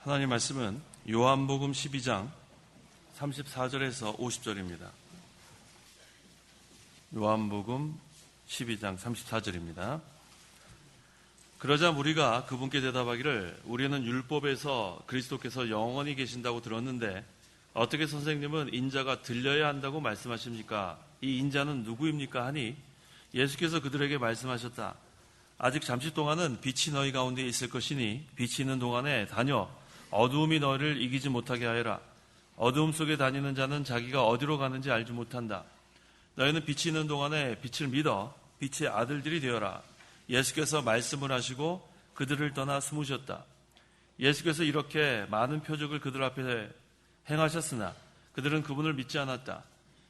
하나님 말씀은 요한복음 12장 34절에서 50절입니다. 요한복음 12장 34절입니다. 그러자 무리가 그분께 대답하기를 우리는 율법에서 그리스도께서 영원히 계신다고 들었는데 어떻게 선생님은 인자가 들려야 한다고 말씀하십니까? 이 인자는 누구입니까? 하니 예수께서 그들에게 말씀하셨다. 아직 잠시 동안은 빛이 너희 가운데 있을 것이니 빛이 있는 동안에 다녀 어두움이 너희를 이기지 못하게 하여라. 어두움 속에 다니는 자는 자기가 어디로 가는지 알지 못한다. 너희는 빛이 있는 동안에 빛을 믿어 빛의 아들들이 되어라. 예수께서 말씀을 하시고 그들을 떠나 숨으셨다. 예수께서 이렇게 많은 표적을 그들 앞에 행하셨으나 그들은 그분을 믿지 않았다.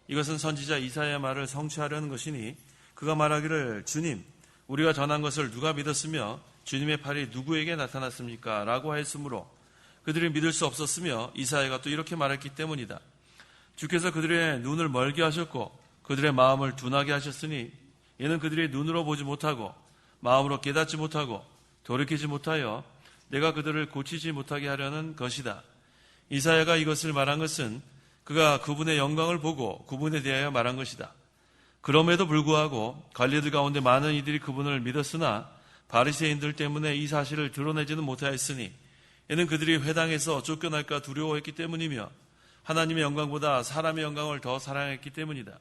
이것은 선지자 이사야의 말을 성취하려는 것이니 그가 말하기를 주님 우리가 전한 것을 누가 믿었으며 주님의 팔이 누구에게 나타났습니까? 라고 하였으므로 그들이 믿을 수 없었으며 이사야가 또 이렇게 말했기 때문이다. 주께서 그들의 눈을 멀게 하셨고 그들의 마음을 둔하게 하셨으니 이는 그들이 눈으로 보지 못하고 마음으로 깨닫지 못하고 돌이키지 못하여 내가 그들을 고치지 못하게 하려는 것이다. 이사야가 이것을 말한 것은 그가 그분의 영광을 보고 그분에 대하여 말한 것이다. 그럼에도 불구하고 관리들 가운데 많은 이들이 그분을 믿었으나 바리새인들 때문에 이 사실을 드러내지는 못하였으니 이는 그들이 회당에서 쫓겨날까 두려워했기 때문이며 하나님의 영광보다 사람의 영광을 더 사랑했기 때문이다.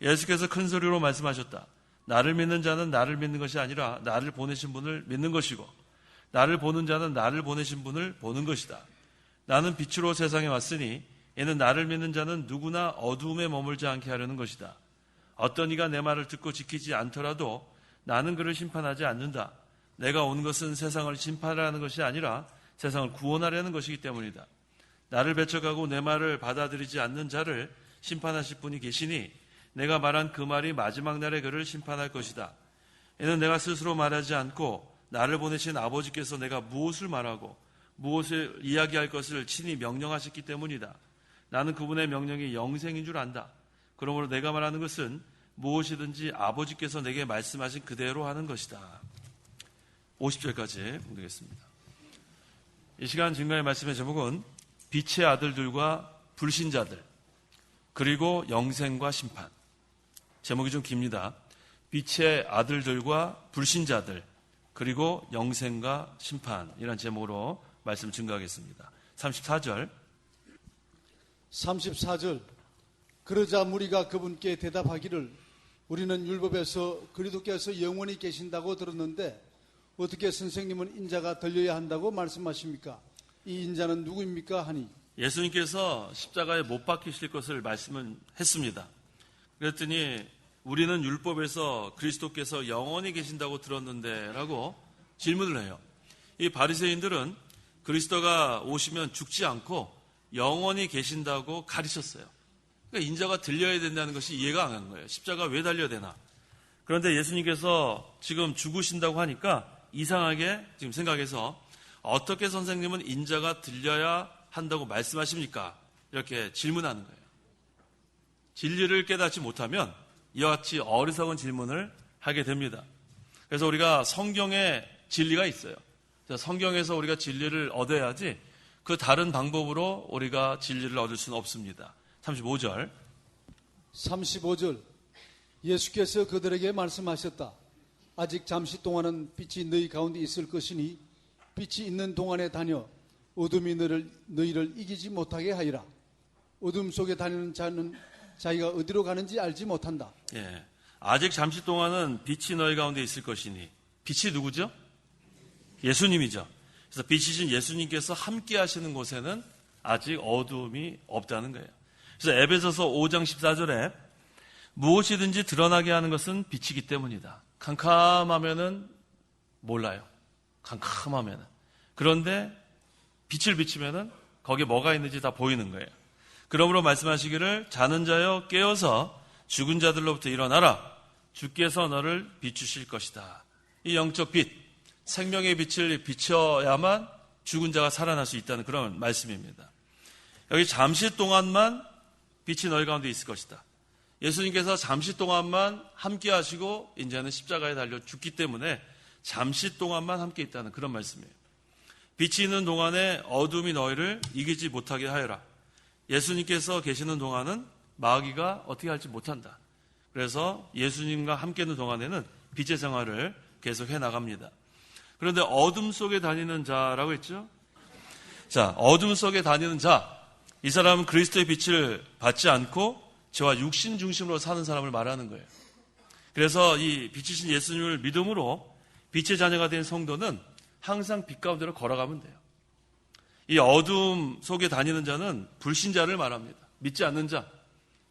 예수께서 큰 소리로 말씀하셨다. 나를 믿는 자는 나를 믿는 것이 아니라 나를 보내신 분을 믿는 것이고 나를 보는 자는 나를 보내신 분을 보는 것이다. 나는 빛으로 세상에 왔으니 이는 나를 믿는 자는 누구나 어두움에 머물지 않게 하려는 것이다. 어떤 이가 내 말을 듣고 지키지 않더라도 나는 그를 심판하지 않는다. 내가 온 것은 세상을 심판하라는 것이 아니라 세상을 구원하려는 것이기 때문이다. 나를 배척하고 내 말을 받아들이지 않는 자를 심판하실 분이 계시니 내가 말한 그 말이 마지막 날에 그를 심판할 것이다. 이는 내가 스스로 말하지 않고 나를 보내신 아버지께서 내가 무엇을 말하고 무엇을 이야기할 것을 친히 명령하셨기 때문이다. 나는 그분의 명령이 영생인 줄 안다. 그러므로 내가 말하는 것은 무엇이든지 아버지께서 내게 말씀하신 그대로 하는 것이다. 50절까지 보겠습니다. 이 시간 증거의 말씀의 제목은 빛의 아들들과 불신자들 그리고 영생과 심판. 제목이 좀 깁니다. 빛의 아들들과 불신자들 그리고 영생과 심판 이란 제목으로 말씀 증거하겠습니다. 34절 그러자 무리가 그분께 대답하기를 우리는 율법에서 그리스도께서 영원히 계신다고 들었는데 어떻게 선생님은 인자가 들려야 한다고 말씀하십니까? 이 인자는 누구입니까? 하니 예수님께서 십자가에 못 박히실 것을 말씀을 했습니다. 그랬더니 우리는 율법에서 그리스도께서 영원히 계신다고 들었는데 라고 질문을 해요. 이 바리새인들은 그리스도가 오시면 죽지 않고 영원히 계신다고 가르쳤어요. 그러니까 인자가 들려야 된다는 것이 이해가 안 가는 거예요. 십자가 왜 달려야 되나? 그런데 예수님께서 지금 죽으신다고 하니까 이상하게 지금 생각해서 어떻게 선생님은 인자가 들려야 한다고 말씀하십니까? 이렇게 질문하는 거예요. 진리를 깨닫지 못하면 이와 같이 어리석은 질문을 하게 됩니다. 그래서 우리가 성경에 진리가 있어요. 성경에서 우리가 진리를 얻어야지 그 다른 방법으로 우리가 진리를 얻을 수는 없습니다. 35절 예수께서 그들에게 말씀하셨다. 아직 잠시 동안은 빛이 너희 가운데 있을 것이니 빛이 있는 동안에 다녀 어둠이 너희를 이기지 못하게 하리라. 어둠 속에 다니는 자는 자기가 어디로 가는지 알지 못한다. 예, 아직 잠시 동안은 빛이 너희 가운데 있을 것이니 빛이 누구죠? 예수님이죠. 그래서 빛이신 예수님께서 함께 하시는 곳에는 아직 어두움이 없다는 거예요. 그래서 에베소서 5장 14절에 무엇이든지 드러나게 하는 것은 빛이기 때문이다. 캄캄하면은 몰라요. 캄캄하면은. 그런데 빛을 비추면은 거기에 뭐가 있는지 다 보이는 거예요. 그러므로 말씀하시기를 자는 자여 깨어서 죽은 자들로부터 일어나라. 주께서 너를 비추실 것이다. 이 영적 빛, 생명의 빛을 비춰야만 죽은 자가 살아날 수 있다는 그런 말씀입니다. 여기 잠시 동안만 빛이 너희 가운데 있을 것이다. 예수님께서 잠시 동안만 함께 하시고 이제는 십자가에 달려 죽기 때문에 잠시 동안만 함께 있다는 그런 말씀이에요. 빛이 있는 동안에 어둠이 너희를 이기지 못하게 하여라. 예수님께서 계시는 동안은 마귀가 어떻게 할지 못한다. 그래서 예수님과 함께 있는 동안에는 빛의 생활을 계속 해나갑니다. 그런데 어둠 속에 다니는 자라고 했죠. 자, 어둠 속에 다니는 자, 이 사람은 그리스도의 빛을 받지 않고 저와 육신 중심으로 사는 사람을 말하는 거예요. 그래서 이 빛이신 예수님을 믿음으로 빛의 자녀가 된 성도는 항상 빛 가운데로 걸어가면 돼요. 이 어둠 속에 다니는 자는 불신자를 말합니다. 믿지 않는 자.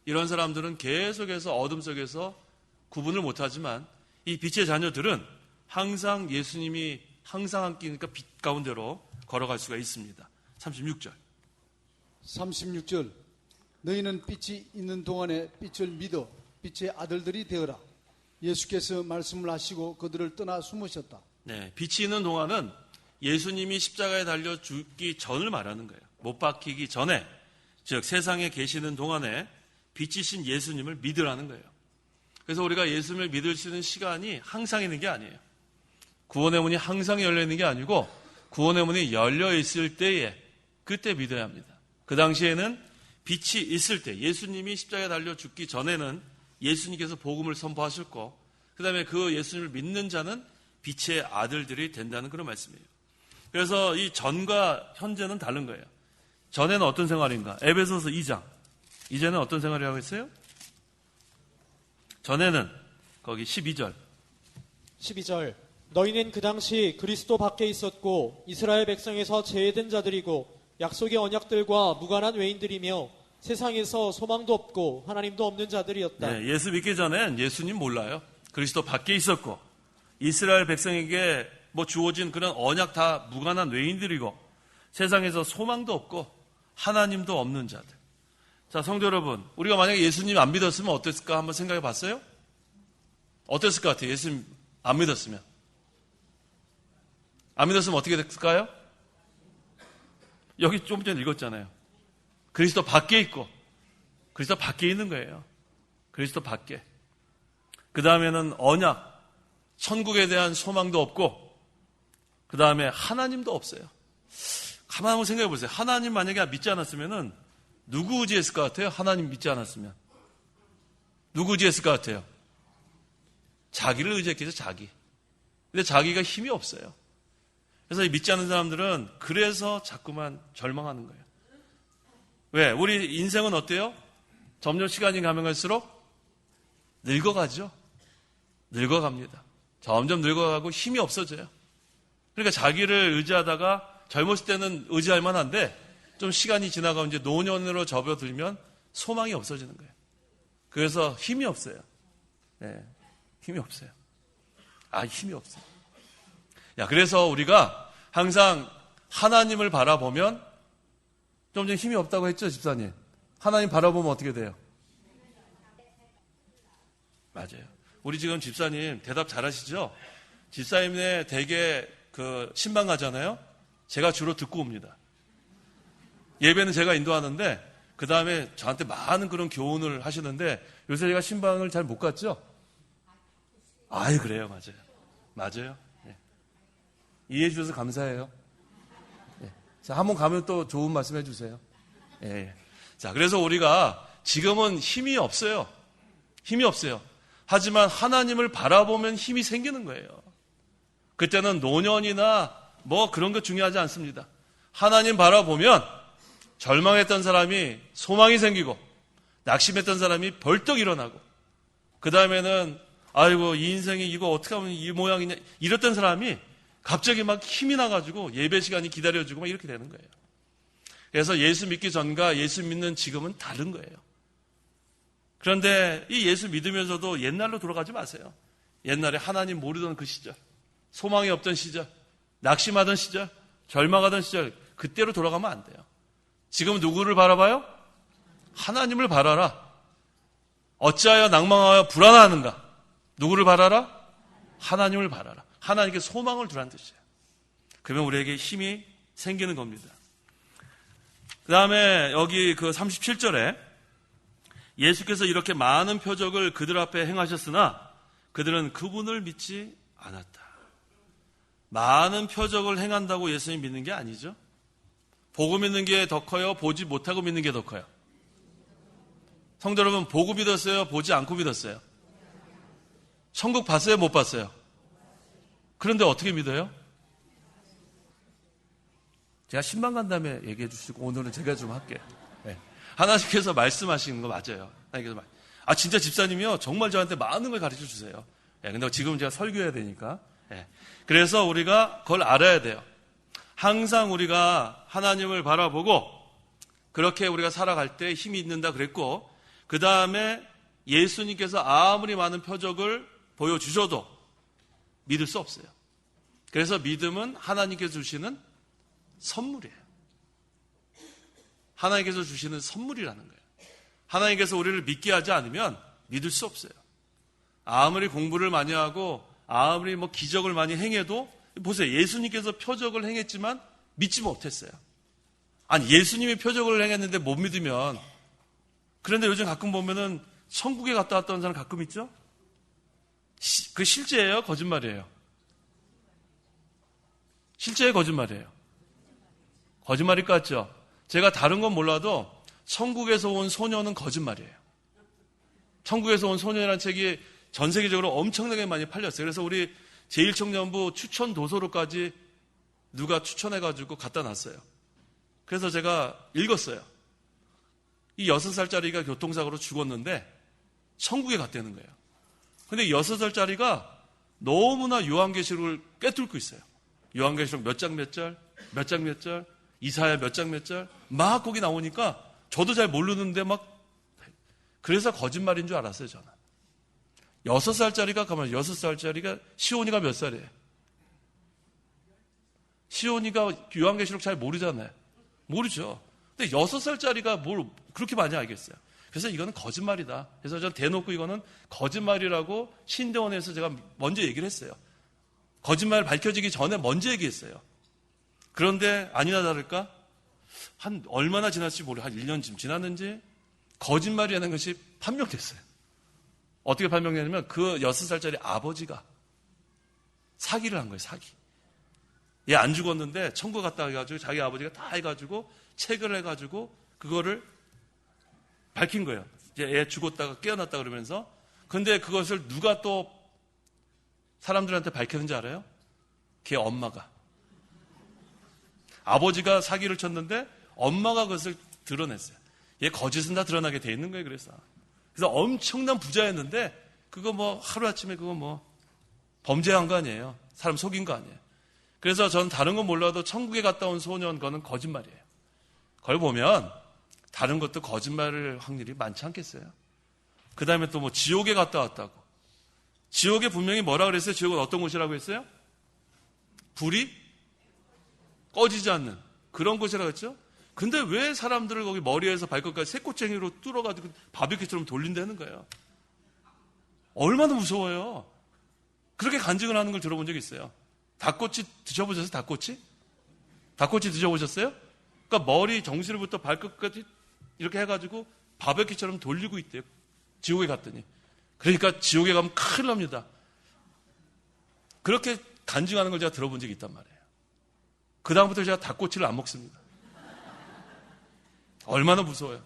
이런 사람들은 계속해서 어둠 속에서 구분을 못하지만 이 빛의 자녀들은 항상 예수님이 항상 함께 있으니까 빛 가운데로 걸어갈 수가 있습니다. 36절. 36절. 너희는 빛이 있는 동안에 빛을 믿어 빛의 아들들이 되어라. 예수께서 말씀을 하시고 그들을 떠나 숨으셨다. 네, 빛이 있는 동안은 예수님이 십자가에 달려 죽기 전을 말하는 거예요. 못 박히기 전에, 즉 세상에 계시는 동안에 빛이신 예수님을 믿으라는 거예요. 그래서 우리가 예수님을 믿을 수 있는 시간이 항상 있는 게 아니에요. 구원의 문이 항상 열려 있는 게 아니고 구원의 문이 열려 있을 때에 그때 믿어야 합니다. 그 당시에는 빛이 있을 때, 예수님이 십자가에 달려 죽기 전에는 예수님께서 복음을 선포하셨고, 그 다음에 그 예수님을 믿는 자는 빛의 아들들이 된다는 그런 말씀이에요. 그래서 이 전과 현재는 다른 거예요. 전에는 어떤 생활인가? 에베소서 2장. 이제는 어떤 생활이라고 했어요? 전에는 거기 12절. 12절. 너희는 그 당시 그리스도 밖에 있었고 이스라엘 백성에서 제외된 자들이고 약속의 언약들과 무관한 외인들이며 세상에서 소망도 없고 하나님도 없는 자들이었다. 네, 예수 믿기 전엔 예수님 몰라요. 그리스도 밖에 있었고 이스라엘 백성에게 주어진 그런 언약 다 무관한 외인들이고 세상에서 소망도 없고 하나님도 없는 자들. 자, 성도 여러분, 우리가 만약에 예수님 안 믿었으면 어땠을까 한번 생각해 봤어요? 어땠을 것 같아요? 예수님 안 믿었으면. 안 믿었으면 어떻게 됐을까요? 여기 좀 전에 읽었잖아요. 그리스도 밖에 있고 그리스도 밖에 있는 거예요. 그리스도 밖에. 그 다음에는 언약, 천국에 대한 소망도 없고 그 다음에 하나님도 없어요. 가만 한번 생각해 보세요. 하나님 만약에 믿지 않았으면 누구 의지했을 것 같아요? 하나님 믿지 않았으면 누구 의지했을 것 같아요? 자기를 의지했겠죠. 자기. 근데 자기가 힘이 없어요. 그래서 이 믿지 않는 사람들은 그래서 자꾸만 절망하는 거예요. 왜? 우리 인생은 어때요? 점점 시간이 가면 갈수록 늙어가죠. 늙어갑니다. 점점 늙어가고 힘이 없어져요. 그러니까 자기를 의지하다가 젊었을 때는 의지할 만한데 좀 시간이 지나가고 이제 노년으로 접어들면 소망이 없어지는 거예요. 그래서 힘이 없어요. 네, 힘이 없어요. 힘이 없어요. 그래서 우리가 항상 하나님을 바라보면 좀 전에 힘이 없다고 했죠, 집사님? 하나님 바라보면 어떻게 돼요? 맞아요. 우리 지금 집사님 대답 잘하시죠? 집사님네 댁에 신방 가잖아요? 제가 주로 듣고 옵니다. 예배는 제가 인도하는데 그 다음에 저한테 많은 그런 교훈을 하시는데 요새 제가 신방을 잘 못 갔죠? 그래요. 맞아요. 맞아요. 네. 이해해 주셔서 감사해요. 네. 자, 한번 가면 또 좋은 말씀 해주세요. 네. 자, 그래서 우리가 지금은 힘이 없어요. 힘이 없어요. 하지만 하나님을 바라보면 힘이 생기는 거예요. 그때는 노년이나 그런 거 중요하지 않습니다. 하나님 바라보면 절망했던 사람이 소망이 생기고 낙심했던 사람이 벌떡 일어나고 그 다음에는 이 인생이 이거 어떻게 하면 이 모양이냐 이랬던 사람이 갑자기 막 힘이 나가지고 예배 시간이 기다려지고 막 이렇게 되는 거예요. 그래서 예수 믿기 전과 예수 믿는 지금은 다른 거예요. 그런데 이 예수 믿으면서도 옛날로 돌아가지 마세요. 옛날에 하나님 모르던 그 시절, 소망이 없던 시절, 낙심하던 시절, 절망하던 시절, 그때로 돌아가면 안 돼요. 지금 누구를 바라봐요? 하나님을 바라라. 어찌하여 낭망하여 불안하는가? 누구를 바라라? 하나님을 바라라. 하나님께 소망을 두라는 뜻이에요. 그러면 우리에게 힘이 생기는 겁니다. 그 다음에 여기 37절에 예수께서 이렇게 많은 표적을 그들 앞에 행하셨으나 그들은 그분을 믿지 않았다. 많은 표적을 행한다고 예수님 믿는 게 아니죠. 보고 믿는 게 더 커요? 보지 못하고 믿는 게 더 커요? 성도 여러분, 보고 믿었어요? 보지 않고 믿었어요? 천국 봤어요? 못 봤어요? 그런데 어떻게 믿어요? 제가 신방 간 다음에 얘기해 주시고 오늘은 제가 좀 할게요. 네. 하나님께서 말씀하시는 거 맞아요. 하나님께서 진짜 집사님이요, 정말 저한테 많은 걸 가르쳐 주세요. 근데 지금은 제가 설교해야 되니까. 그래서 우리가 그걸 알아야 돼요. 항상 우리가 하나님을 바라보고 그렇게 우리가 살아갈 때 힘이 있는다 그랬고, 그 다음에 예수님께서 아무리 많은 표적을 보여주셔도 믿을 수 없어요. 그래서 믿음은 하나님께서 주시는 선물이에요. 하나님께서 주시는 선물이라는 거예요. 하나님께서 우리를 믿게 하지 않으면 믿을 수 없어요. 아무리 공부를 많이 하고 아무리 기적을 많이 행해도, 보세요. 예수님께서 표적을 행했지만 믿지 못했어요. 아니, 예수님이 표적을 행했는데 못 믿으면, 그런데 요즘 가끔 보면은 천국에 갔다 왔다는 사람 가끔 있죠? 그 실제예요? 거짓말이에요? 실제예요? 거짓말이에요? 거짓말일 것 같죠? 제가 다른 건 몰라도 천국에서 온 소녀는 거짓말이에요. 천국에서 온 소녀라는 책이 전 세계적으로 엄청나게 많이 팔렸어요. 그래서 우리 제1청년부 추천 도서로까지 누가 추천해가지고 갖다 놨어요. 그래서 제가 읽었어요. 이 6살짜리가 교통사고로 죽었는데 천국에 갔다는 거예요. 근데 6살짜리가 너무나 요한계시록을 꿰뚫고 있어요. 요한계시록 몇 장 몇 절, 몇 장 몇 절, 이사야 몇 장 몇 절, 막 거기 나오니까 저도 잘 모르는데 그래서 거짓말인 줄 알았어요, 저는. 6살짜리가, 가만 6살짜리가, 시온이가 몇 살이에요? 시온이가 요한계시록 잘 모르잖아요. 모르죠. 근데 6살짜리가 뭘 그렇게 많이 알겠어요. 그래서 이거는 거짓말이다. 그래서 전 대놓고 이거는 거짓말이라고 신대원에서 제가 먼저 얘기를 했어요. 거짓말 밝혀지기 전에 먼저 얘기했어요. 그런데 아니나 다를까? 한 얼마나 지났을지 모르겠어요. 한 1년쯤 지났는지 거짓말이라는 것이 판명됐어요. 어떻게 판명되냐면 그 6살짜리 아버지가 사기를 한 거예요. 사기. 얘 안 죽었는데 천국 갔다 해가지고 자기 아버지가 다 해가지고 책을 해가지고 그거를 밝힌 거예요. 이제 얘 죽었다가 깨어났다 그러면서. 근데 그것을 누가 또 사람들한테 밝혔는지 알아요? 걔 엄마가. 아버지가 사기를 쳤는데 엄마가 그것을 드러냈어요. 얘 거짓은 다 드러나게 돼 있는 거예요. 그래서 엄청난 부자였는데 그거 하루아침에 그거 범죄한 거 아니에요. 사람 속인 거 아니에요. 그래서 저는 다른 건 몰라도 천국에 갔다 온 소년 거는 거짓말이에요. 그걸 보면 다른 것도 거짓말을 확률이 많지 않겠어요. 그 다음에 또 지옥에 갔다 왔다고. 지옥에 분명히 뭐라 그랬어요? 지옥은 어떤 곳이라고 했어요? 불이 꺼지지 않는 그런 곳이라고 했죠? 근데 왜 사람들을 거기 머리에서 발끝까지 새꼬챙이로 뚫어가지고 바비큐처럼 돌린다는 거예요? 얼마나 무서워요. 그렇게 간증을 하는 걸 들어본 적이 있어요. 닭꼬치 드셔보셨어요? 닭꼬치? 닭꼬치 드셔보셨어요? 그러니까 머리 정수리부터 발끝까지 이렇게 해가지고 바비큐처럼 돌리고 있대요. 지옥에 갔더니. 그러니까 지옥에 가면 큰일 납니다. 그렇게 간증하는 걸 제가 들어본 적이 있단 말이에요. 그 다음부터 제가 닭꼬치를 안 먹습니다. 얼마나 무서워요.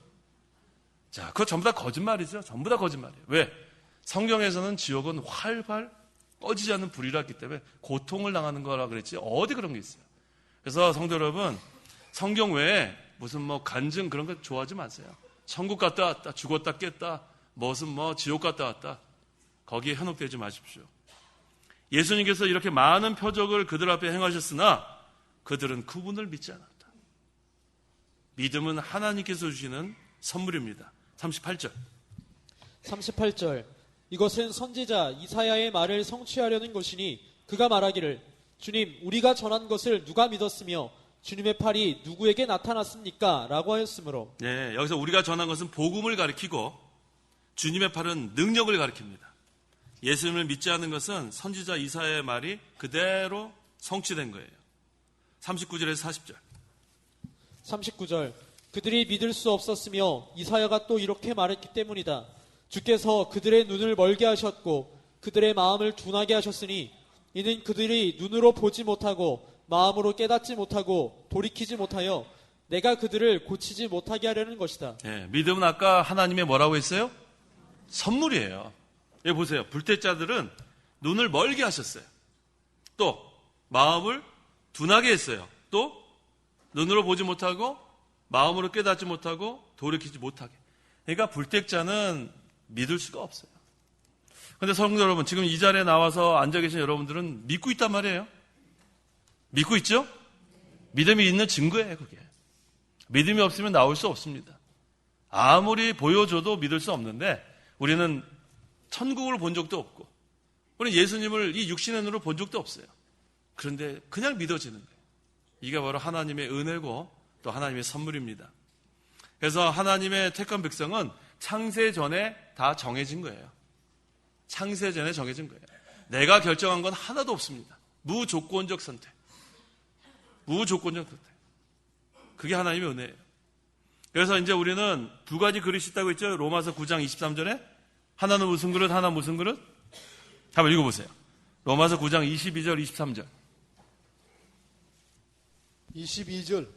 자, 그거 전부 다 거짓말이죠. 전부 다 거짓말이에요. 왜? 성경에서는 지옥은 활활 꺼지지 않는 불이라 했기 때문에 고통을 당하는 거라 그랬지 어디 그런 게 있어요. 그래서 성도 여러분, 성경 외에 무슨 간증 그런 거 좋아하지 마세요. 천국 갔다 왔다, 죽었다 깼다, 무슨 지옥 갔다 왔다, 거기에 현혹되지 마십시오. 예수님께서 이렇게 많은 표적을 그들 앞에 행하셨으나 그들은 그분을 믿지 않았다. 믿음은 하나님께서 주시는 선물입니다. 38절. 이것은 선지자 이사야의 말을 성취하려는 것이니 그가 말하기를 주님 우리가 전한 것을 누가 믿었으며 주님의 팔이 누구에게 나타났습니까? 라고 하였으므로. 네, 여기서 우리가 전한 것은 복음을 가리키고 주님의 팔은 능력을 가리킵니다. 예수님을 믿지 않는 것은 선지자 이사야의 말이 그대로 성취된 거예요. 39절에서 40절. 39절. 그들이 믿을 수 없었으며 이사야가 또 이렇게 말했기 때문이다. 주께서 그들의 눈을 멀게 하셨고 그들의 마음을 둔하게 하셨으니 이는 그들이 눈으로 보지 못하고 마음으로 깨닫지 못하고 돌이키지 못하여 내가 그들을 고치지 못하게 하려는 것이다. 예, 믿음은 아까 하나님의 뭐라고 했어요? 선물이에요. 여기 보세요. 불태자들은 눈을 멀게 하셨어요. 또 마음을 둔하게 했어요. 또 눈으로 보지 못하고 마음으로 깨닫지 못하고 돌이키지 못하게. 그러니까 불택자는 믿을 수가 없어요. 그런데 성도 여러분, 지금 이 자리에 나와서 앉아 계신 여러분들은 믿고 있단 말이에요. 믿고 있죠? 믿음이 있는 증거예요, 그게. 믿음이 없으면 나올 수 없습니다. 아무리 보여줘도 믿을 수 없는데 우리는 천국을 본 적도 없고 우리는 예수님을 이 육신의 눈으로 본 적도 없어요. 그런데 그냥 믿어지는 거예요. 이게 바로 하나님의 은혜고 또 하나님의 선물입니다. 그래서 하나님의 택한 백성은 창세 전에 다 정해진 거예요. 창세 전에 정해진 거예요. 내가 결정한 건 하나도 없습니다. 무조건적 선택. 무조건적 선택. 그게 하나님의 은혜예요. 그래서 이제 우리는 두 가지 그릇이 있다고 했죠. 로마서 9장 23절에 하나는 무슨 그릇, 하나는 무슨 그릇? 한번 읽어보세요. 로마서 9장 22절, 23절. 22절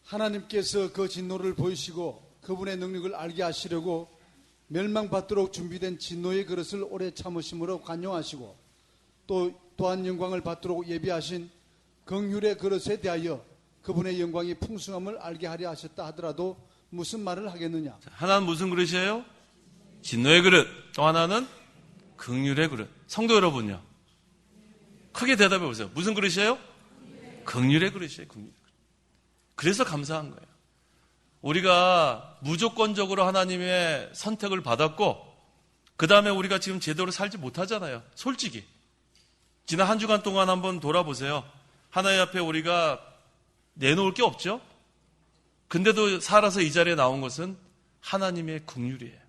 하나님께서 그 진노를 보이시고 그분의 능력을 알게 하시려고 멸망받도록 준비된 진노의 그릇을 오래 참으심으로 관용하시고 또한 영광을 받도록 예비하신 긍휼의 그릇에 대하여 그분의 영광이 풍성함을 알게 하려 하셨다 하더라도 무슨 말을 하겠느냐? 하나는 무슨 그릇이에요? 진노의 그릇. 또 하나는 긍휼의 그릇. 성도 여러분요, 크게 대답해 보세요. 무슨 그릇이에요? 긍휼의 그릇이에요. 긍휼의 그릇. 그래서 감사한 거예요. 우리가 무조건적으로 하나님의 선택을 받았고 그 다음에 우리가 지금 제대로 살지 못하잖아요. 솔직히 지난 한 주간 동안 한번 돌아보세요. 하나님 앞에 우리가 내놓을 게 없죠. 근데도 살아서 이 자리에 나온 것은 하나님의 긍휼이에요.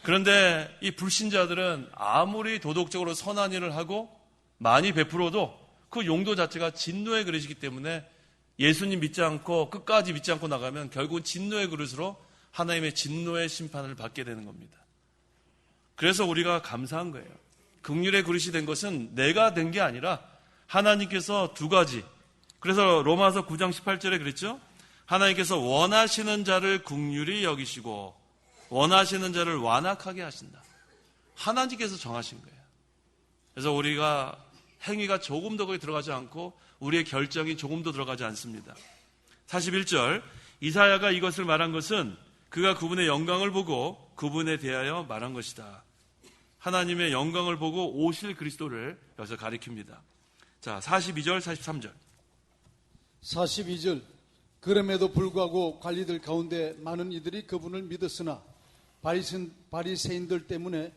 그런데 이 불신자들은 아무리 도덕적으로 선한 일을 하고 많이 베풀어도 그 용도 자체가 진노의 그릇이기 때문에 예수님 믿지 않고 끝까지 믿지 않고 나가면 결국은 진노의 그릇으로 하나님의 진노의 심판을 받게 되는 겁니다. 그래서 우리가 감사한 거예요. 긍휼의 그릇이 된 것은 내가 된 게 아니라 하나님께서 두 가지. 그래서 로마서 9장 18절에 그랬죠. 하나님께서 원하시는 자를 긍휼히 여기시고 원하시는 자를 완악하게 하신다. 하나님께서 정하신 거예요. 그래서 우리가 행위가 조금 더 거기 들어가지 않고 우리의 결정이 조금 더 들어가지 않습니다. 41절 이사야가 이것을 말한 것은 그가 그분의 영광을 보고 그분에 대하여 말한 것이다. 하나님의 영광을 보고 오실 그리스도를 여기서 가리킵니다. 자, 42절 43절 42절 그럼에도 불구하고 관리들 가운데 많은 이들이 그분을 믿었으나 바리새인들 때문에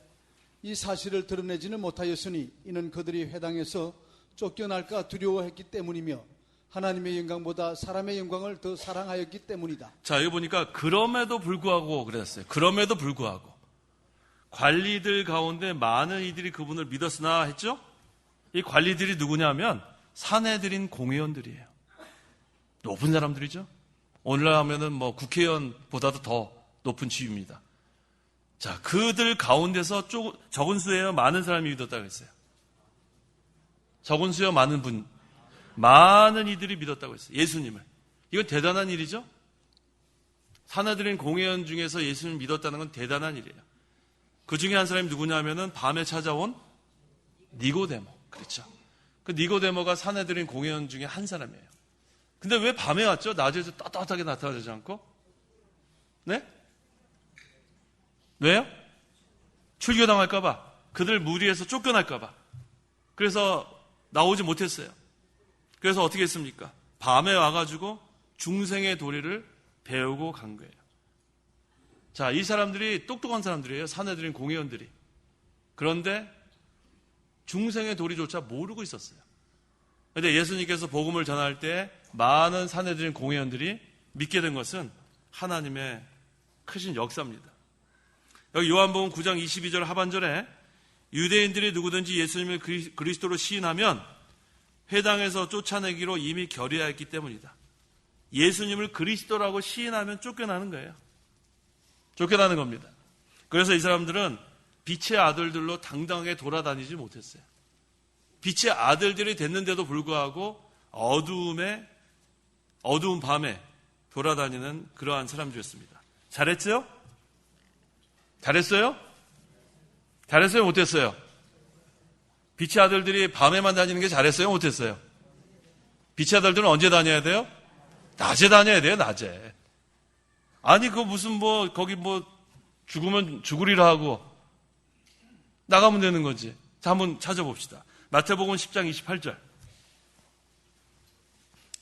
이 사실을 드러내지는 못하였으니 이는 그들이 회당에서 쫓겨날까 두려워했기 때문이며 하나님의 영광보다 사람의 영광을 더 사랑하였기 때문이다. 자, 여기 보니까 그럼에도 불구하고 그랬어요. 그럼에도 불구하고 관리들 가운데 많은 이들이 그분을 믿었으나 했죠? 이 관리들이 누구냐면 사내들인 공회원들이에요. 높은 사람들이죠. 오늘날 하면은 뭐 국회의원보다도 더 높은 지위입니다. 자, 그들 가운데서 적은 수예요, 많은 사람이 믿었다고 했어요. 적은 수요, 많은 분, 많은 이들이 믿었다고 했어요. 예수님을. 이건 대단한 일이죠. 사내들인 공회원 중에서 예수님을 믿었다는 건 대단한 일이에요. 그 중에 한 사람이 누구냐면은 밤에 찾아온 니고데모. 그렇죠. 그 니고데모가 사내들인 공회원 중에 한 사람이에요. 근데 왜 밤에 왔죠? 낮에도 떳떳하게 나타나지 않고? 네? 왜요? 출교당할까봐. 그들 무리에서 쫓겨날까봐. 그래서 나오지 못했어요. 그래서 어떻게 했습니까? 밤에 와가지고 중생의 도리를 배우고 간 거예요. 자, 이 사람들이 똑똑한 사람들이에요. 사내들인 공회원들이. 그런데 중생의 도리조차 모르고 있었어요. 그런데 예수님께서 복음을 전할 때 많은 사내들인 공회원들이 믿게 된 것은 하나님의 크신 역사입니다. 여기 요한복음 9장 22절 하반절에 유대인들이 누구든지 예수님을 그리스도로 시인하면 회당에서 쫓아내기로 이미 결의하였기 때문이다. 예수님을 그리스도라고 시인하면 쫓겨나는 거예요. 쫓겨나는 겁니다. 그래서 이 사람들은 빛의 아들들로 당당하게 돌아다니지 못했어요. 빛의 아들들이 됐는데도 불구하고 어두운 밤에 돌아다니는 그러한 사람들이었습니다. 잘했어요? 잘했어요? 잘했어요? 못했어요? 빛의 아들들이 밤에만 다니는 게 잘했어요? 못했어요? 빛의 아들들은 언제 다녀야 돼요? 낮에 다녀야 돼요, 낮에. 아니, 무슨 거기 죽으면 죽으리라 하고 나가면 되는 거지. 자, 한번 찾아봅시다. 마태복음 10장 28절.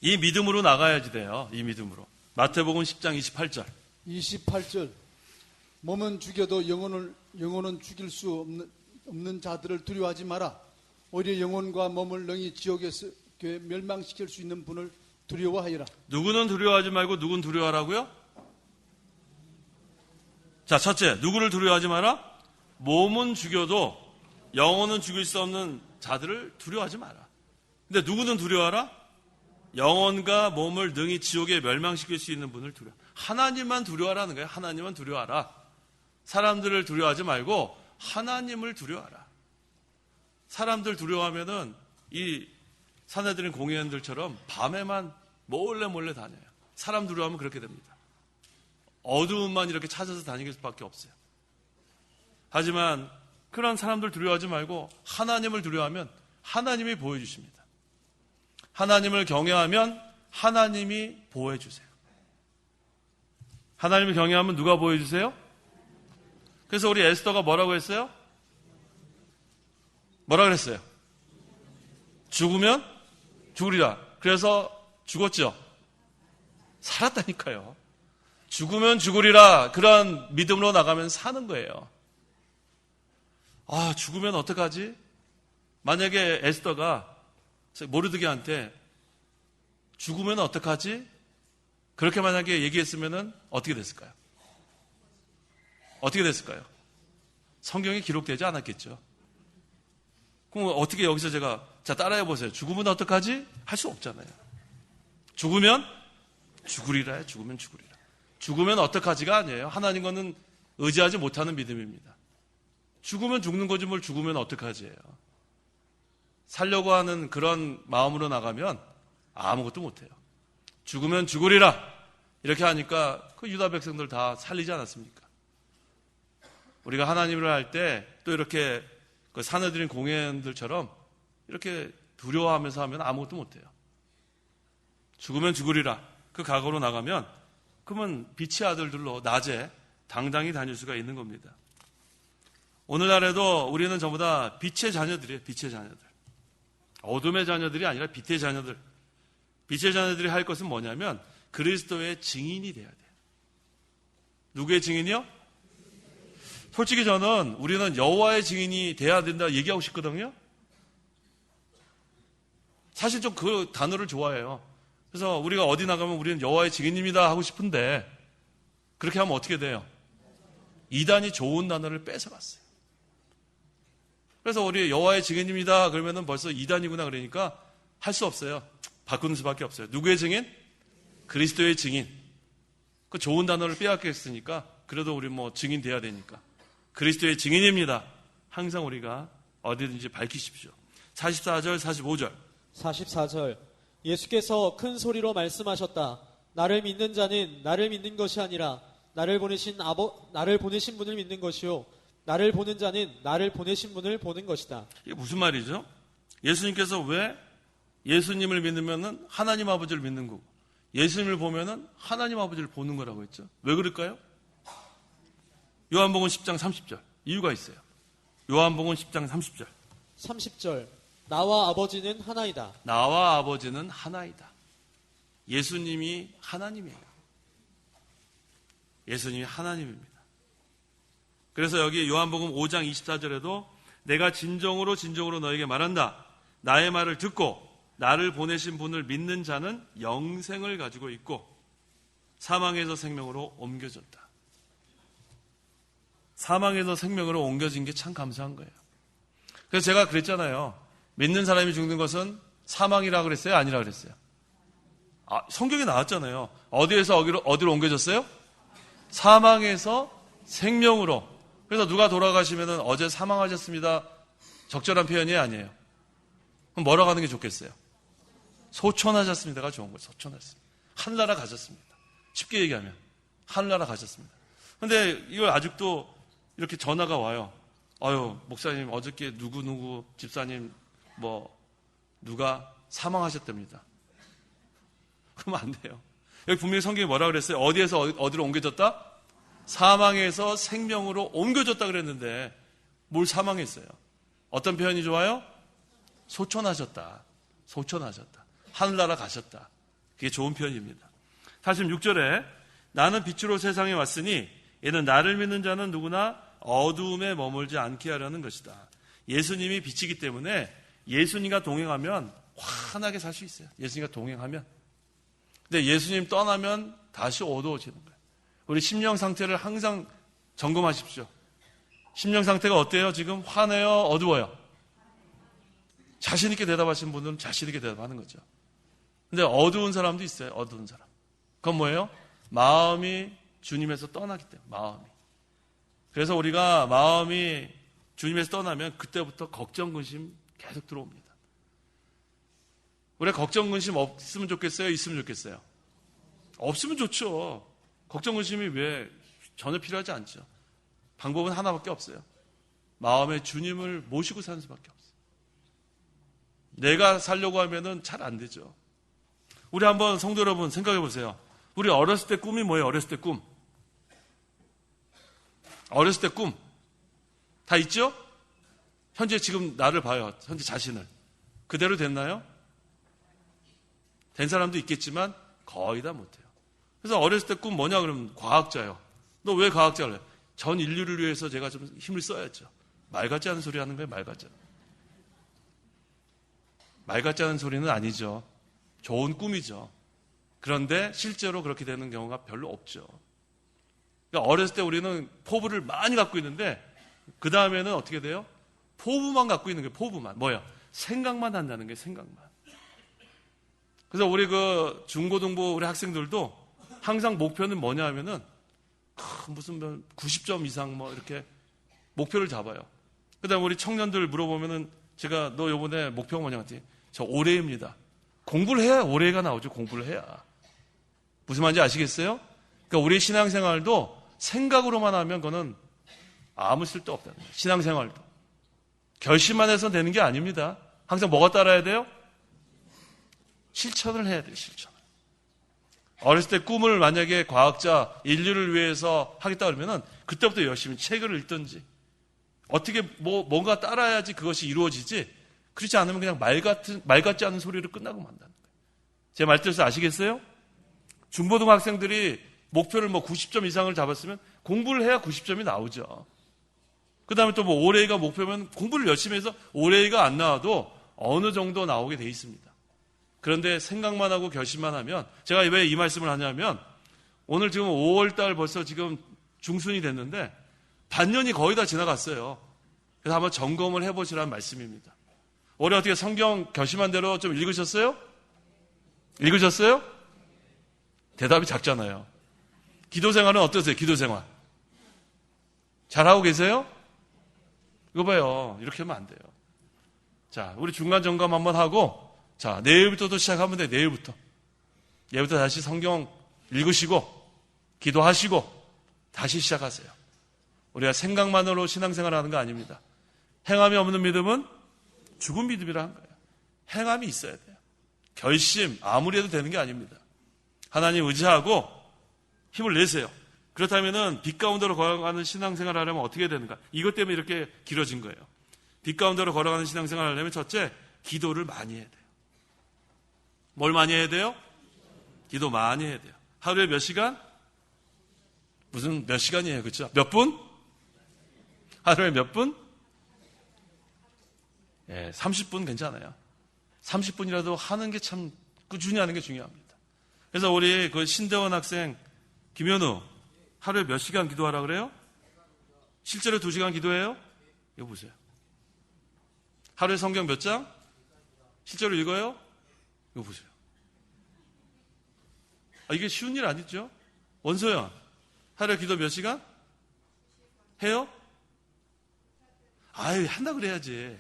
이 믿음으로 나가야지 돼요. 이 믿음으로. 마태복음 10장 28절. 28절. 몸은 죽여도 영혼은 죽일 수 없는 자들을 두려워하지 마라. 오히려 영혼과 몸을 능히 지옥에서 멸망시킬 수 있는 분을 두려워하여라. 누구는 두려워하지 말고 누군 두려워하라고요? 자, 첫째, 누구를 두려워하지 마라? 몸은 죽여도 영혼은 죽일 수 없는 자들을 두려워하지 마라. 근데 누구는 두려워하라? 영혼과 몸을 능히 지옥에 멸망시킬 수 있는 분을 두려워. 하나님만 두려워하라는 거예요. 하나님만 두려워하라. 사람들을 두려워하지 말고 하나님을 두려워하라. 사람들 두려워하면은 이 사내들인 공회원들처럼 밤에만 몰래 다녀요. 사람 두려워하면 그렇게 됩니다. 어두움만 이렇게 찾아서 다니길 수밖에 없어요. 하지만 그런 사람들 두려워하지 말고 하나님을 두려워하면 하나님이 보여주십니다. 하나님을 경외하면 하나님이 보호해주세요. 하나님을 경외하면 누가 보여주세요? 그래서 우리 에스더가 뭐라고 했어요? 뭐라 그랬어요? 죽으면 죽으리라. 그래서 죽었죠? 살았다니까요. 죽으면 죽으리라. 그런 믿음으로 나가면 사는 거예요. 아, 죽으면 어떡하지? 만약에 에스더가 모르드게한테 죽으면 어떡하지? 그렇게 만약에 얘기했으면 어떻게 됐을까요? 어떻게 됐을까요? 성경에 기록되지 않았겠죠. 그럼 어떻게 여기서 자, 따라해 보세요. 죽으면 어떡하지? 할 수 없잖아요. 죽으면 죽으리라. 죽으면 죽으리라. 죽으면 어떡하지가 아니에요. 하나님과는 의지하지 못하는 믿음입니다. 죽으면 죽는 거지 뭘 죽으면 어떡하지예요. 살려고 하는 그런 마음으로 나가면 아무것도 못해요. 죽으면 죽으리라. 이렇게 하니까 그 유다 백성들 다 살리지 않았습니까? 우리가 하나님을 할 때 또 이렇게 그 사내들인 공회원들처럼 이렇게 두려워하면서 하면 아무것도 못해요. 죽으면 죽으리라. 그 각오로 나가면 그러면 빛의 아들들로 낮에 당당히 다닐 수가 있는 겁니다. 오늘날에도 우리는 전부 다 빛의 자녀들이에요. 빛의 자녀들. 어둠의 자녀들이 아니라 빛의 자녀들. 빛의 자녀들이 할 것은 뭐냐면 그리스도의 증인이 돼야 돼요. 누구의 증인이요? 솔직히 저는 우리는 여호와의 증인이 돼야 된다 얘기하고 싶거든요. 사실 좀 그 단어를 좋아해요. 그래서 우리가 어디 나가면 우리는 여호와의 증인입니다 하고 싶은데 그렇게 하면 어떻게 돼요? 이단이 좋은 단어를 뺏어갔어요. 그래서 우리 여호와의 증인입니다 그러면은 벌써 이단이구나 그러니까 할 수 없어요. 바꾸는 수밖에 없어요. 누구의 증인? 그리스도의 증인. 그 좋은 단어를 빼앗겼으니까 그래도 우리 증인 돼야 되니까. 그리스도의 증인입니다. 항상 우리가 어디든지 밝히십시오. 44절, 45절. 44절. 예수께서 큰 소리로 말씀하셨다. 나를 믿는 자는 나를 믿는 것이 아니라 나를 보내신 분을 믿는 것이요. 나를 보는 자는 나를 보내신 분을 보는 것이다. 이게 무슨 말이죠? 예수님께서 왜 예수님을 믿으면은 하나님 아버지를 믿는 거고 예수님을 보면은 하나님 아버지를 보는 거라고 했죠? 왜 그럴까요? 요한복음 10장 30절. 이유가 있어요. 요한복음 10장 30절. 30절. 나와 아버지는 하나이다. 나와 아버지는 하나이다. 예수님이 하나님이에요. 예수님이 하나님입니다. 그래서 여기 요한복음 5장 24절에도 내가 진정으로 너에게 말한다. 나의 말을 듣고 나를 보내신 분을 믿는 자는 영생을 가지고 있고 사망에서 생명으로 옮겨졌다. 사망에서 생명으로 옮겨진 게 참 감사한 거예요. 그래서 제가 그랬잖아요. 믿는 사람이 죽는 것은 사망이라 그랬어요? 아니라 그랬어요? 성경에 나왔잖아요. 어디에서 어디로 옮겨졌어요? 사망에서 생명으로. 그래서 누가 돌아가시면은 어제 사망하셨습니다. 적절한 표현이 아니에요. 그럼 뭐라고 하는 게 좋겠어요? 소천하셨습니다가 좋은 거예요. 소천하셨습니다. 하늘나라 가셨습니다. 쉽게 얘기하면 하늘나라 가셨습니다. 근데 이걸 아직도 이렇게 전화가 와요. 아유, 목사님 어저께 누구누구 집사님 누가 사망하셨답니다. 그러면 안 돼요. 여기 분명히 성경이 뭐라 그랬어요? 어디에서 어디로 옮겨졌다? 사망에서 생명으로 옮겨졌다 그랬는데 뭘 사망했어요? 어떤 표현이 좋아요? 소천하셨다. 소천하셨다. 하늘나라 가셨다. 그게 좋은 표현입니다. 46절에 나는 빛으로 세상에 왔으니 이는 나를 믿는 자는 누구나 어두움에 머물지 않게 하려는 것이다. 예수님이 빛이기 때문에 예수님과 동행하면 환하게 살 수 있어요. 예수님과 동행하면. 근데 예수님 떠나면 다시 어두워지는 거예요. 우리 심령 상태를 항상 점검하십시오. 심령 상태가 어때요? 지금 환해요? 어두워요? 자신 있게 대답하시는 분들은 자신 있게 대답하는 거죠. 근데 어두운 사람도 있어요. 어두운 사람. 그건 뭐예요? 마음이 주님에서 떠나기 때문에. 마음이. 그래서 우리가 마음이 주님에서 떠나면 그때부터 걱정, 근심 계속 들어옵니다. 우리 걱정, 근심 없으면 좋겠어요? 있으면 좋겠어요? 없으면 좋죠. 걱정, 근심이 왜 전혀 필요하지 않죠. 방법은 하나밖에 없어요. 마음에 주님을 모시고 사는 수밖에 없어요. 내가 살려고 하면은 잘 안 되죠. 우리 한번 성도 여러분 생각해 보세요. 우리 어렸을 때 꿈이 뭐예요? 어렸을 때 꿈. 어렸을 때 꿈. 다 있죠? 현재 지금 나를 봐요. 현재 자신을. 그대로 됐나요? 된 사람도 있겠지만 거의 다 못해요. 그래서 어렸을 때 꿈 뭐냐 그러면 과학자요. 너 왜 과학자를 해? 전 인류를 위해서 제가 좀 힘을 써야죠. 말 같지 않은 소리 하는 거예요. 말 같지 않은. 말 같지 않은 소리는 아니죠. 좋은 꿈이죠. 그런데 실제로 그렇게 되는 경우가 별로 없죠. 그러니까 어렸을 때 우리는 포부를 많이 갖고 있는데 그 다음에는 어떻게 돼요? 포부만 갖고 있는 거예요. 포부만. 뭐야? 생각만 한다는 게 생각만. 그래서 우리 그 중고등부 우리 학생들도 항상 목표는 뭐냐 하면은 무슨 90점 이상 이렇게 목표를 잡아요. 그 다음에 우리 청년들 물어보면은 제가 너 요번에 목표가 뭐냐 했더니 저 올해입니다. 공부를 해야 올해가 나오죠. 공부를 해야. 무슨 말인지 아시겠어요? 그러니까 우리 신앙생활도 생각으로만 하면 그거는 아무 쓸데 없다는 거예요. 신앙생활도. 결심만 해서 되는 게 아닙니다. 항상 뭐가 따라야 돼요? 실천을 해야 돼요. 실천을. 어렸을 때 꿈을 만약에 과학자, 인류를 위해서 하겠다 그러면은 그때부터 열심히 책을 읽든지 어떻게 뭔가 따라야지 그것이 이루어지지 그렇지 않으면 그냥 말 같지 않은 소리로 끝나고 만다는 거예요. 제 말뜻에서 아시겠어요? 중고등학생들이 목표를 90점 이상을 잡았으면 공부를 해야 90점이 나오죠. 그 다음에 또 올해가 목표면 공부를 열심히 해서 올해가 안 나와도 어느 정도 나오게 돼 있습니다. 그런데 생각만 하고 결심만 하면 제가 왜 이 말씀을 하냐면 오늘 지금 5월달 벌써 지금 중순이 됐는데 반년이 거의 다 지나갔어요. 그래서 한번 점검을 해보시라는 말씀입니다. 올해 어떻게 성경 결심한 대로 좀 읽으셨어요? 읽으셨어요? 대답이 작잖아요. 기도 생활은 어떠세요? 기도 생활. 잘하고 계세요? 이거 봐요. 이렇게 하면 안 돼요. 자, 우리 중간 점검 한번 하고 자, 내일부터도 시작하면 돼요. 내일부터. 내일부터 다시 성경 읽으시고 기도하시고 다시 시작하세요. 우리가 생각만으로 신앙생활 하는 거 아닙니다. 행함이 없는 믿음은 죽은 믿음이라 한 거예요. 행함이 있어야 돼요. 결심 아무리 해도 되는 게 아닙니다. 하나님 의지하고 힘을 내세요. 그렇다면은 빛 가운데로 걸어가는 신앙생활을 하려면 어떻게 되는가? 이것 때문에 이렇게 길어진 거예요. 빛 가운데로 걸어가는 신앙생활을 하려면 첫째, 기도를 많이 해야 돼요. 뭘 많이 해야 돼요? 기도 많이 해야 돼요. 하루에 몇 시간? 무슨 몇 시간이에요, 그렇죠? 몇 분? 하루에 몇 분? 30분 괜찮아요. 30분이라도 하는 게 참 꾸준히 하는 게 중요합니다. 그래서 우리 그 신대원 학생 김현우 하루에 몇 시간 기도하라 그래요? 실제로 2시간 기도해요? 이거 보세요. 하루에 성경 몇 장? 실제로 읽어요? 이거 보세요. 이게 쉬운 일 아니죠? 원소연 하루에 기도 몇 시간? 해요? 아유, 한다 그래야지.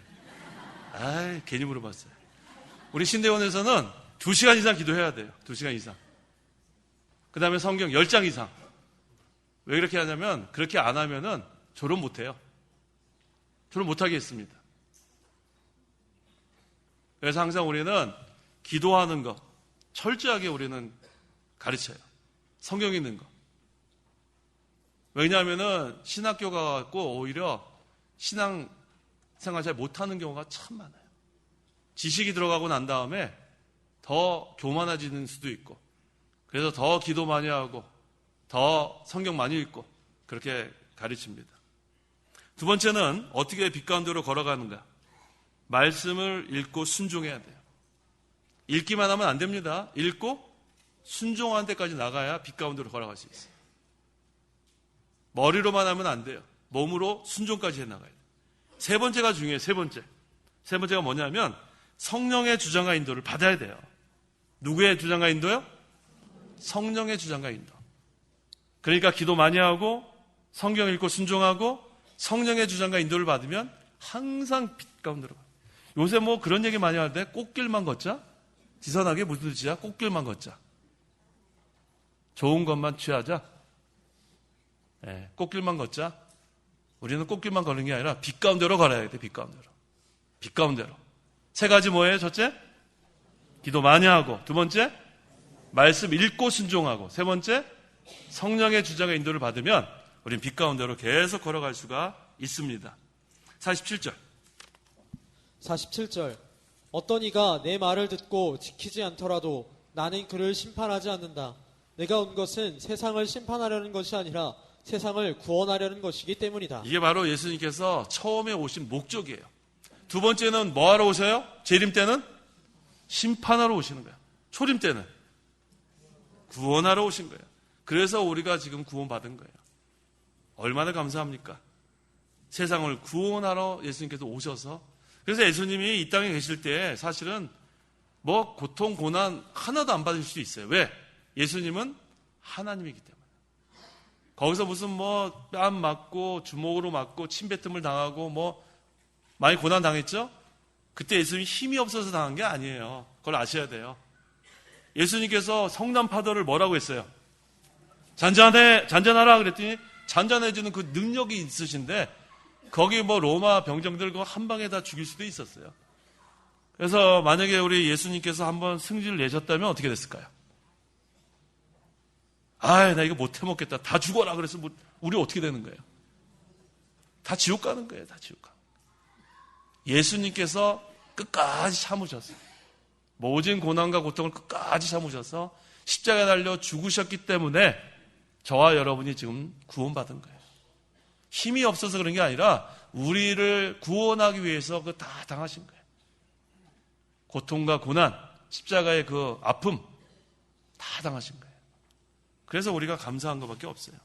아이, 괜히 물어봤어요. 우리 신대원에서는 2시간 이상 기도해야 돼요. 2시간 이상. 그 다음에 성경 10장 이상. 왜 그렇게 하냐면, 그렇게 안 하면은 졸업 못 해요. 졸업 못 하게 했습니다. 그래서 항상 우리는 기도하는 거, 철저하게 우리는 가르쳐요. 성경 읽는 거. 왜냐하면은 신학교 가갖고 오히려 신앙 생활 잘 못하는 경우가 참 많아요. 지식이 들어가고 난 다음에 더 교만해지는 수도 있고, 그래서 더 기도 많이 하고 더 성경 많이 읽고 그렇게 가르칩니다. 두 번째는 어떻게 빛 가운데로 걸어가는가. 말씀을 읽고 순종해야 돼요. 읽기만 하면 안 됩니다. 읽고 순종하는 데까지 나가야 빛 가운데로 걸어갈 수 있어요. 머리로만 하면 안 돼요. 몸으로 순종까지 해나가야 돼요. 세 번째가 중요해요. 세 번째가 뭐냐면 성령의 주장과 인도를 받아야 돼요. 누구의 주장과 인도요? 성령의 주장과 인도. 그러니까 기도 많이 하고 성경 읽고 순종하고 성령의 주장과 인도를 받으면 항상 빛 가운데로 가요. 요새 뭐 그런 얘기 많이 하는데 꽃길만 걷자? 지선하게 무슨 뜻이야? 꽃길만 걷자. 좋은 것만 취하자. 네, 꽃길만 걷자. 우리는 꽃길만 걷는 게 아니라 빛 가운데로 걸어야 돼. 빛 가운데로. 빛 가운데로. 세 가지 뭐예요? 첫째, 기도 많이 하고. 두 번째, 말씀 읽고 순종하고. 세 번째, 성령의 주장과 인도를 받으면 우리는 빛 가운데로 계속 걸어갈 수가 있습니다. 47절. 47절. 어떤 이가 내 말을 듣고 지키지 않더라도 나는 그를 심판하지 않는다. 내가 온 것은 세상을 심판하려는 것이 아니라 세상을 구원하려는 것이기 때문이다. 이게 바로 예수님께서 처음에 오신 목적이에요. 두 번째는 뭐 하러 오세요? 재림 때는 심판하러 오시는 거예요. 초림 때는 구원하러 오신 거예요. 그래서 우리가 지금 구원받은 거예요. 얼마나 감사합니까? 세상을 구원하러 예수님께서 오셔서. 그래서 예수님이 이 땅에 계실 때 사실은 뭐 고통, 고난 하나도 안 받을 수 있어요. 왜? 예수님은 하나님이기 때문에. 거기서 무슨 뭐 뺨 맞고 주먹으로 맞고 침뱉음을 당하고 뭐 많이 고난 당했죠? 그때 예수님이 힘이 없어서 당한 게 아니에요. 그걸 아셔야 돼요. 예수님께서 성난 파도를 뭐라고 했어요? 잔잔하라 그랬더니 잔잔해지는 그 능력이 있으신데 거기 뭐 로마 병정들 그거 한 방에 다 죽일 수도 있었어요. 그래서 만약에 우리 예수님께서 한번 승질을 내셨다면 어떻게 됐을까요? 나 이거 못 해먹겠다. 다 죽어라. 그래서 우리 어떻게 되는 거예요? 다 지옥 가는 거예요. 다 지옥 가. 예수님께서 끝까지 참으셨어요. 모진 고난과 고통을 끝까지 참으셔서 십자가에 달려 죽으셨기 때문에 저와 여러분이 지금 구원받은 거예요. 힘이 없어서 그런 게 아니라 우리를 구원하기 위해서 그거 다 당하신 거예요. 고통과 고난, 십자가의 그 아픔 다 당하신 거예요. 그래서 우리가 감사한 것밖에 없어요.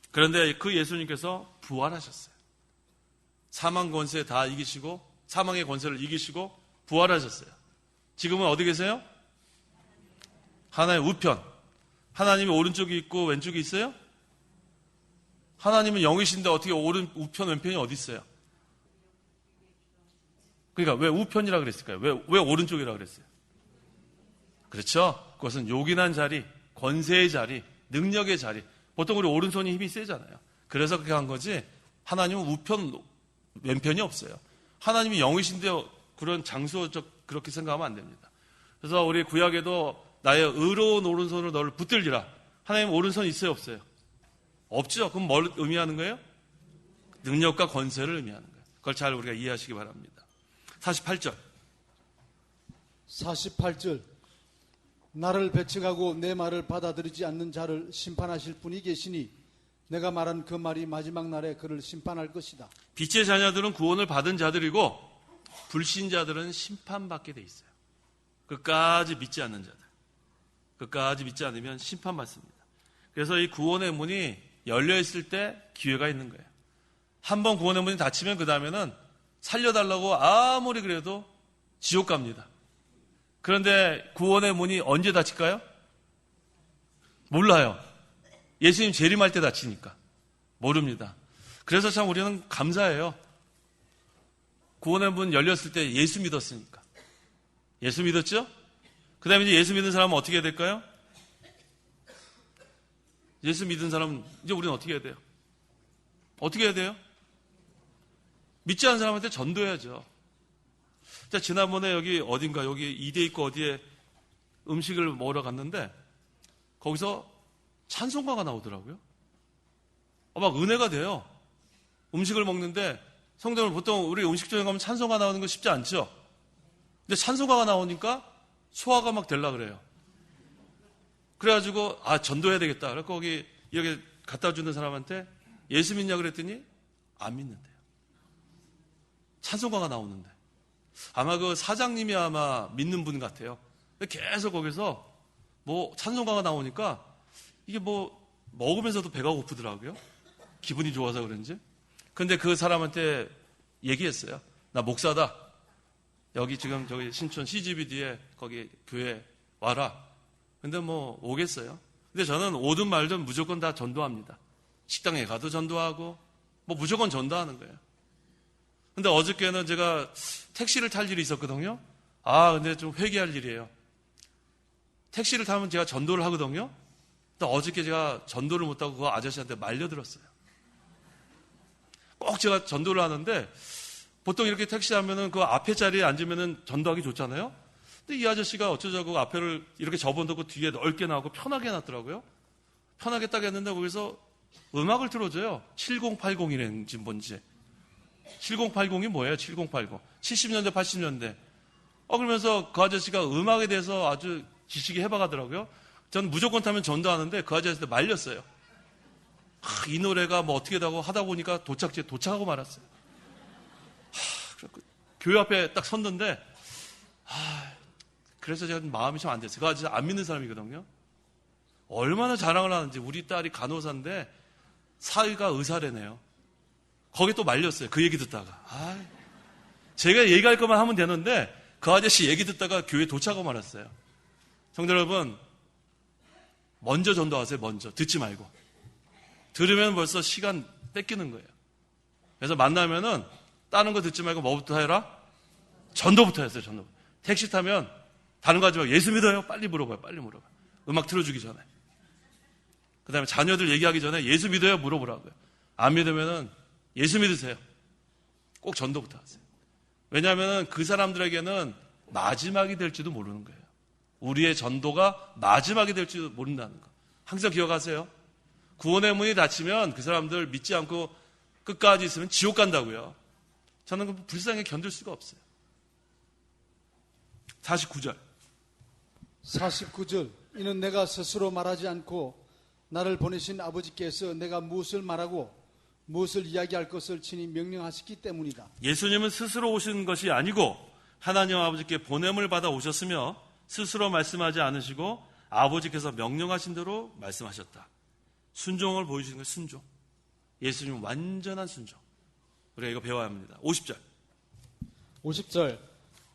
그런데 그 예수님께서 부활하셨어요. 사망 권세 다 이기시고 사망의 권세를 이기시고 부활하셨어요. 지금은 어디 계세요? 하나의 우편. 하나님이 오른쪽이 있고 왼쪽이 있어요? 하나님은 영이신데 어떻게 우편 왼편이 어디 있어요? 그러니까 왜 우편이라 그랬을까요? 왜 오른쪽이라 그랬어요? 그렇죠? 그것은 요긴한 자리, 권세의 자리, 능력의 자리. 보통 우리 오른손이 힘이 세잖아요. 그래서 그렇게 한 거지 하나님은 우편, 왼편이 없어요. 하나님이 영이신데 그런 장소적 그렇게 생각하면 안 됩니다. 그래서 우리 구약에도 나의 의로운 오른손으로 너를 붙들리라. 하나님 오른손 있어요? 없어요? 없죠? 그럼 뭘 의미하는 거예요? 능력과 권세를 의미하는 거예요. 그걸 잘 우리가 이해하시기 바랍니다. 48절. 48절. 나를 배척하고 내 말을 받아들이지 않는 자를 심판하실 분이 계시니 내가 말한 그 말이 마지막 날에 그를 심판할 것이다. 빛의 자녀들은 구원을 받은 자들이고 불신자들은 심판받게 돼 있어요. 끝까지 믿지 않는 자들. 끝까지 믿지 않으면 심판받습니다. 그래서 이 구원의 문이 열려있을 때 기회가 있는 거예요. 한번 구원의 문이 닫히면 그 다음에는 살려달라고 아무리 그래도 지옥 갑니다. 그런데 구원의 문이 언제 닫힐까요? 몰라요. 예수님 재림할 때 닫히니까. 모릅니다. 그래서 참 우리는 감사해요. 구원의 문 열렸을 때 예수 믿었으니까. 예수 믿었죠? 그 다음에 이제 예수 믿은 사람은 어떻게 해야 될까요? 예수 믿은 사람은 이제 우리는 어떻게 해야 돼요? 어떻게 해야 돼요? 믿지 않은 사람한테 전도해야죠. 자, 지난번에 여기 어딘가, 여기 이대 있고 어디에 음식을 먹으러 갔는데 거기서 찬송가가 나오더라고요. 막 은혜가 돼요. 음식을 먹는데 성도들 보통 우리 음식점에 가면 찬송가 나오는 거 쉽지 않죠? 근데 찬송가가 나오니까 소화가 막 되려 그래요. 그래가지고 전도해야 되겠다. 그래서 거기 이렇게 갖다 주는 사람한테 예수 믿냐 그랬더니 안 믿는데요. 찬송가가 나오는데. 아마 그 사장님이 아마 믿는 분 같아요. 계속 거기서 뭐 찬송가가 나오니까 이게 뭐 먹으면서도 배가 고프더라고요. 기분이 좋아서 그런지. 근데 그 사람한테 얘기했어요. 나 목사다. 여기 지금 저기 신촌 CGBD에 거기 교회 와라. 근데 뭐 오겠어요. 근데 저는 오든 말든 무조건 다 전도합니다. 식당에 가도 전도하고 뭐 무조건 전도하는 거예요. 근데 어저께는 제가 택시를 탈 일이 있었거든요. 근데 좀 회개할 일이에요. 택시를 타면 제가 전도를 하거든요. 근데 어저께 제가 전도를 못하고 그 아저씨한테 말려들었어요. 꼭 제가 전도를 하는데 보통 이렇게 택시 하면은 그 앞에 자리에 앉으면은 전도하기 좋잖아요. 근데 이 아저씨가 어쩌자고 앞에를 이렇게 접어놓고 뒤에 넓게 나오고 편하게 놨더라고요. 편하게 딱 했는데 거기서 음악을 틀어줘요. 7080이랬는지 뭔지. 7080이 뭐예요? 7080. 70년대, 80년대. 그러면서 그 아저씨가 음악에 대해서 아주 지식이 해박하더라고요. 저는 무조건 타면 전도하는데 그 아저씨한테 말렸어요. 이 노래가 뭐 어떻게 하다 보니까 도착지에 도착하고 말았어요. 교회 앞에 딱 섰는데, 그래서 제가 마음이 좀 안 됐어요. 그 아저씨 안 믿는 사람이거든요. 얼마나 자랑을 하는지. 우리 딸이 간호사인데 사위가 의사래네요. 거기 또 말렸어요. 그 얘기 듣다가. 제가 얘기할 것만 하면 되는데 그 아저씨 얘기 듣다가 교회 도착하고 말았어요. 성도 여러분, 먼저 전도하세요. 먼저. 듣지 말고. 들으면 벌써 시간 뺏기는 거예요. 그래서 만나면은 다른 거 듣지 말고 뭐부터 해라? 전도부터 했어요. 전도. 택시 타면 다른 거 하지 말고 예수 믿어요? 빨리 물어봐요. 빨리 물어봐요. 음악 틀어주기 전에. 그 다음에 자녀들 얘기하기 전에 예수 믿어요? 물어보라고요. 안 믿으면은 예수 믿으세요. 꼭 전도부터 하세요. 왜냐하면 그 사람들에게는 마지막이 될지도 모르는 거예요. 우리의 전도가 마지막이 될지도 모른다는 거. 항상 기억하세요. 구원의 문이 닫히면 그 사람들 믿지 않고 끝까지 있으면 지옥 간다고요. 저는 그 불쌍히 견딜 수가 없어요. 49절. 49절. 이는 내가 스스로 말하지 않고 나를 보내신 아버지께서 내가 무엇을 말하고 무엇을 이야기할 것을 친히 명령하셨기 때문이다. 예수님은 스스로 오신 것이 아니고 하나님 아버지께 보냄을 받아 오셨으며 스스로 말씀하지 않으시고 아버지께서 명령하신 대로 말씀하셨다. 순종을 보여주시는 거예요. 순종. 예수님은 완전한 순종. 우리가 이거 배워야 합니다. 50절. 50절.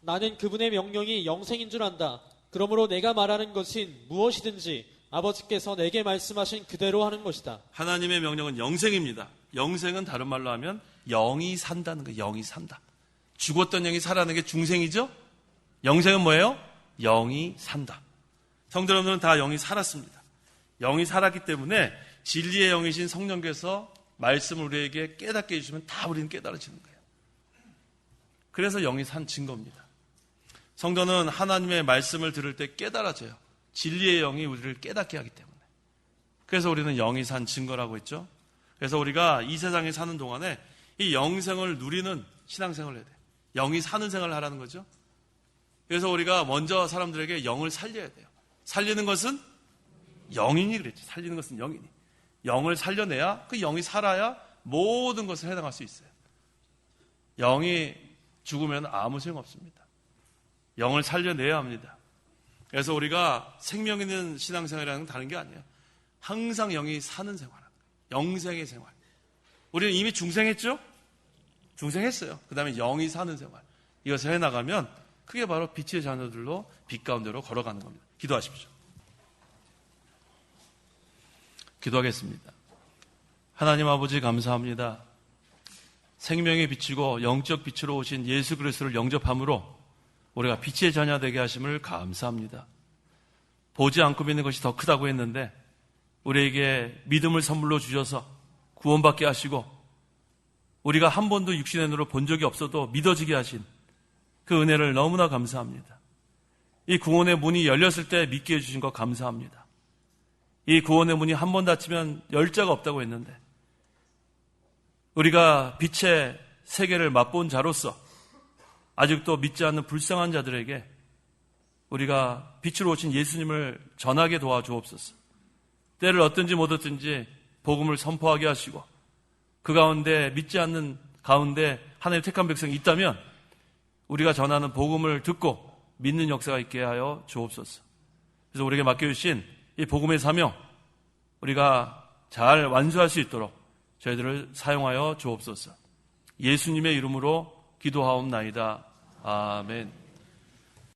나는 그분의 명령이 영생인 줄 안다. 그러므로 내가 말하는 것인 무엇이든지 아버지께서 내게 말씀하신 그대로 하는 것이다. 하나님의 명령은 영생입니다. 영생은 다른 말로 하면 영이 산다는 거예요. 영이 산다. 죽었던 영이 살아나는 게 중생이죠? 영생은 뭐예요? 영이 산다. 성도 여러분들은 다 영이 살았습니다. 영이 살았기 때문에 진리의 영이신 성령께서 말씀을 우리에게 깨닫게 해주시면 다 우리는 깨달아지는 거예요. 그래서 영이 산 증거입니다. 성도는 하나님의 말씀을 들을 때 깨달아져요. 진리의 영이 우리를 깨닫게 하기 때문에. 그래서 우리는 영이 산 증거라고 했죠. 그래서 우리가 이 세상에 사는 동안에 이 영생을 누리는 신앙생활을 해야 돼요. 영이 사는 생활을 하라는 거죠. 그래서 우리가 먼저 사람들에게 영을 살려야 돼요. 살리는 것은 영인이 그랬죠. 살리는 것은 영인이. 영을 살려내야 그 영이 살아야 모든 것을 해당할 수 있어요. 영이 죽으면 아무 소용없습니다. 영을 살려내야 합니다. 그래서 우리가 생명 있는 신앙생활이라는 건 다른 게 아니에요. 항상 영이 사는 생활, 영생의 생활. 우리는 이미 중생했죠? 중생했어요. 그 다음에 영이 사는 생활. 이것을 해나가면 그게 바로 빛의 자녀들로 빛 가운데로 걸어가는 겁니다. 기도하십시오. 기도하겠습니다. 하나님 아버지 감사합니다. 생명의 빛이고 영적 빛으로 오신 예수 그리스도를 영접함으로 우리가 빛의 자녀 되게 하심을 감사합니다. 보지 않고 믿는 것이 더 크다고 했는데 우리에게 믿음을 선물로 주셔서 구원받게 하시고 우리가 한 번도 육신의 눈으로 본 적이 없어도 믿어지게 하신 그 은혜를 너무나 감사합니다. 이 구원의 문이 열렸을 때 믿게 해주신 것 감사합니다. 이 구원의 문이 한 번 닫히면 열 자가 없다고 했는데 우리가 빛의 세계를 맛본 자로서 아직도 믿지 않는 불쌍한 자들에게 우리가 빛으로 오신 예수님을 전하게 도와주옵소서. 때를 얻든지 못 얻든지 복음을 선포하게 하시고 그 가운데 믿지 않는 가운데 하나님 택한 백성이 있다면 우리가 전하는 복음을 듣고 믿는 역사가 있게 하여 주옵소서. 그래서 우리에게 맡겨주신 이 복음의 사명 우리가 잘 완수할 수 있도록 저희들을 사용하여 주옵소서. 예수님의 이름으로 기도하옵나이다. 아멘.